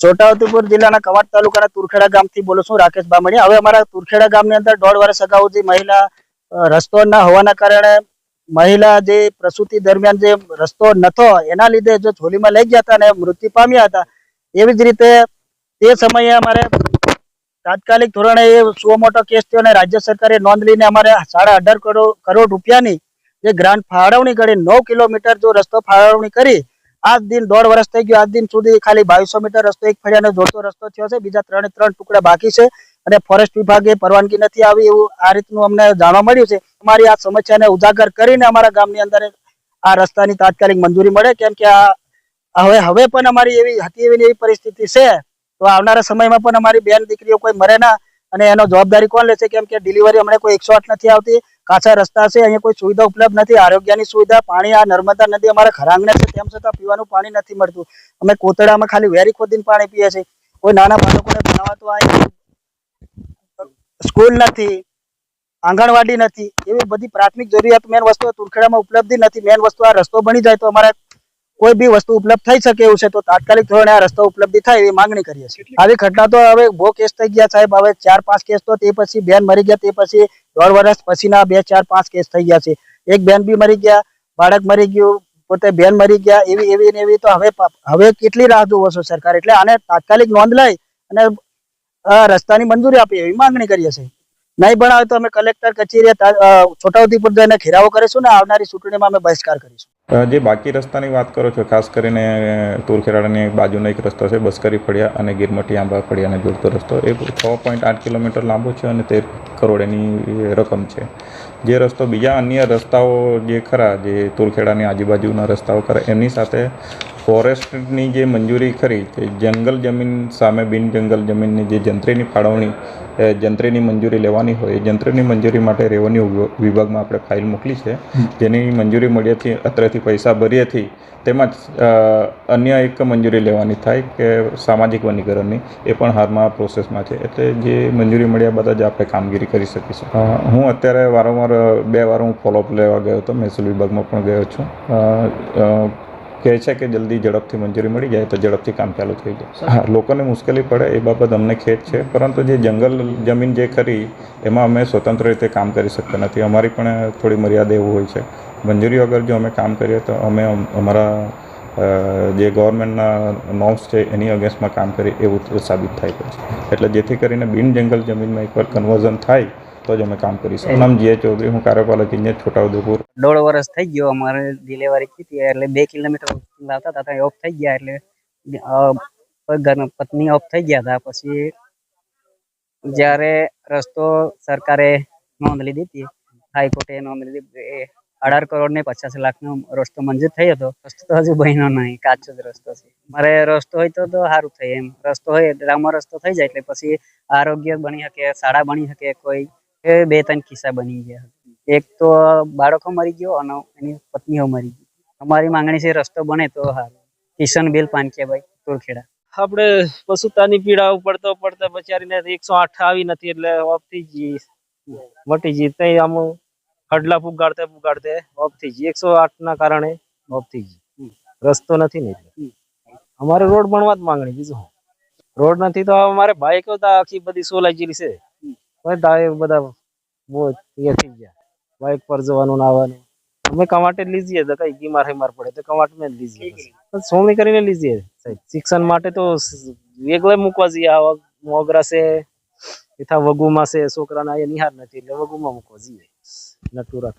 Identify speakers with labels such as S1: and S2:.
S1: છોટાઉદેપુર જિલ્લાના કવાંટ તાલુકાના તુરખેડા ગામથી બોલું છું, રાકેશ બામણીયા। હવે અમારા તુરખેડા ગામની અંદર 1.5 વર્ષ અગાઉ જે મહિલા રસ્તો ન હોવાના કારણે મહિલા જે પ્રસૂતિ દરમિયાન જે રસ્તો નતો એના લીધે જો ઝોલીમાં લઈ ગયા હતા અને મૃત્યુ પામ્યા હતા। એવી જ રીતે તે સમયે અમારે તાત્કાલિક ધોરણે એ સુઓ મોટો કેસ થયો અને રાજ્ય સરકારે નોંધ લઈને અમારે 18.5 કરોડ રૂપિયાની જે ગ્રાન્ટ ફાળવણી કરી 9 કિલોમીટર જો રસ્તો ફાળવણી કરી। આજ દિન 1.5 વર્ષ થઈ ગયું। આજ દિન સુધી ખાલી 2200 મીટર રસ્તો એક ફળિયાનો જોતો રસ્તો થયો છે, બીજા 3 ટુકડા બાકી છે અને ફોરેસ્ટ વિભાગે પરવાનગી નથી આવી એવું આ રીતનું અમને જાણવા મળ્યું છે। અમારી આ સમસ્યાને ઉજાગર કરીને અમારા ગામની અંદર આ રસ્તાની તાત્કાલિક મંજૂરી મળે, કેમ કે આ હવે પણ અમારી એવી પરિસ્થિતિ છે તો આવનારા સમયમાં પણ અમારી બેન દીકરીઓ કોઈ મરે ના અને એનો જવાબદારી કોણ લેશે, કેમ કે ડિલિવરી હમણાં કોઈ 108 નથી આવતી, કાચા રસ્તા છે, અહીંયા કોઈ સુવિધા ઉપલબ્ધ નથી, આરોગ્યની સુવિધા, પાણી આ નર્મદા નદી અમારા ઘર આંગણે છે તેમ છતાં પીવાનું પાણી નથી મળતું। અમે કોતડામાં ખાલી વેરી ખોદીને પાણી પીએ છીએ। કોઈ નાના બાળકોને ભણાવવા તો આ સ્કૂલ નથી, આંગણવાડી નથી, એવી બધી પ્રાથમિક જરૂરિયાત મેન વસ્તુ તુરખેડામાં ઉપલબ્ધ નથી। મેન વસ્તુ આ રસ્તો બની જાય તો અમારે કોઈ બી વસ્તુ ઉપલબ્ધ થઈ શકે એવું છે, તો તાત્કાલિક ધોરણે આ રસ્તો ઉપલબ્ધ થાય એવી માંગણી કરીએ છીએ। આવી ઘટના તો હવે બહુ કેસ થઈ ગયા સાહેબ, હવે 4-5 કેસ તો તે પછી બેન મરી ગયા, તે પછી 1.5 વર્ષ પછીના 2-4-5 કેસ થઈ ગયા છે। એક બેન બી મરી ગયા, બાળક મરી ગયું, પોતે બેન મરી ગયા, એવી તો હવે કેટલી રાહ જોવો છો સરકાર? એટલે આને તાત્કાલિક નોંધ લઈ અને રસ્તાની મંજૂરી આપી એવી માંગણી કરીએ છીએ। નહીં ભણાવે તો અમે કલેક્ટર કચેરીએ છોટાઉદેપુર જઈને ઘેરાવો કરીશું ને આવનારી ચૂંટણીમાં અમે બહિષ્કાર કરીશું।
S2: જે બાકી રસ્તાની વાત કરો છો, ખાસ કરીને તુરખેડાની બાજુનો એક રસ્તો છે બસ્કરી ફળિયા અને ગીરમટી આંબા ફળિયાને જોડતો રસ્તો, એ 6.8 કિલોમીટર લાંબો છે અને 13 કરોડ એની રકમ છે। જે રસ્તો બીજા અન્ય રસ્તાઓ જે ખરા, જે તુરખેડાની આજુબાજુના રસ્તાઓ ખરા, એમની સાથે ફોરેસ્ટની જે મંજૂરી ખરી, તે જંગલ જમીન સામે બિન જંગલ જમીનની જે જંત્રીની ફાળવણી, જંત્રીની મંજૂરી લેવાની હોય, એ જંત્રીની મંજૂરી માટે રેવન્યુ વિભાગમાં આપણે ફાઇલ મોકલી છે, જેની મંજૂરી મળ્યાથી અત્રેથી પૈસા ભર્યાથી તેમજ અન્ય એક મંજૂરી લેવાની થાય કે સામાજિક વનીકરણની, એ પણ હાલમાં પ્રોસેસમાં છે। એટલે જે મંજૂરી મળ્યા બાદ જ આપણે કામગીરી કરી શકીશું। હું અત્યારે વારંવાર 2 વાર હું ફોલોઅપ લેવા ગયો હતો, મહેસૂલ વિભાગમાં પણ ગયો છું। કહે છે કે જલ્દી ઝડપથી મંજૂરી મળી જાય તો ઝડપથી કામ ચાલુ થઈ જાય। હા, લોકોને મુશ્કેલી પડે એ બાબત અમને ખેદ છે, પરંતુ જે જંગલ જમીન જે ખરી એમાં અમે સ્વતંત્ર રીતે કામ કરી શકતા નથી। અમારી પણ થોડી મર્યાદા એવું હોય છે। મંજૂરી વગર જો અમે કામ કરીએ તો અમે અમારા જે ગવર્મેન્ટના નોર્મ્સ છે એની અગેન્સ્ટમાં કામ કરીએ એવું સાબિત થાય છે। એટલે જેથી કરીને બિન જંગલ જમીનમાં એકવાર કન્વર્ઝન થાય તો જ અમે કામ કરીશું। નામ જીએ ચૌધરી, હું કાર્યપાલક ઇજનેર છોટાઉદેપુર।
S3: 1.5 વર્ષ થઈ ગયો અમારે ડિલિવરી થઈ એટલે 2 કિલોમીટર લાવતા હતા, ઓફ થઈ ગયા એટલે ઘરના પત્ની ઓફ થઈ ગયા હતા। પછી જ્યારે રસ્તો સરકારે નોંધ લીધી હતી, હાઈકોર્ટે નોંધ લીધી, 18 કરોડ ને 50 લાખનો રસ્તો મંજૂર થયો હતો। રસ્તો તો હજુ બન્યો નહીં, કાચો જ રસ્તો છે। મારે રસ્તો હોય તો સારું થાય એમ, રસ્તો હોય ડામર રસ્તો થઈ જાય એટલે પછી આરોગ્ય બની શકે, શાળા બની શકે, કોઈ 2-3 ખિસ્સા બની ગયા। એક તો બાળકો મરી ગયો અને એની પત્નીઓ મરી ગઈ। અમારી માંગણી છે રસ્તો બને તો સારું। કિશન બિલ પાંચિયાભાઈ, તુરખેડા।
S4: આપણે પશુતાની પીડા પડતા બચારીને 108 આવી નથી એટલે ઓફ થઈ ગઈ, મટી ગઈ। તઈ આમ હડલા પુગાડતે ઓફ થઈ ગઈ, 108 ના કારણે ઓફ થઈ ગઈ। રસ્તો નથી ને એટલે અમારે રોડ બનવા જ માંગણી, બીજું રોડ નથી તો અમારે બાઈક આખી બધી સોલાઈ ગયેલી છે, બધા બહુ એ થઈ ગયા, બાઈક પર જવાનું ના આવવાનું। અમે કવાંટે લીજીએ તો કઈ બીમાર પડે તો કવાંટ में લીજીએ, સોમણી કરીને લીજીએ સાહેબ। શિક્ષણ માટે તો વેગળે મૂકવા જઈએ, મોગરા છે તથા વગુમાં છે, છોકરાના એ નિહાર નથી એટલે વગુમાં મૂકવા જઈએ, નટુરા।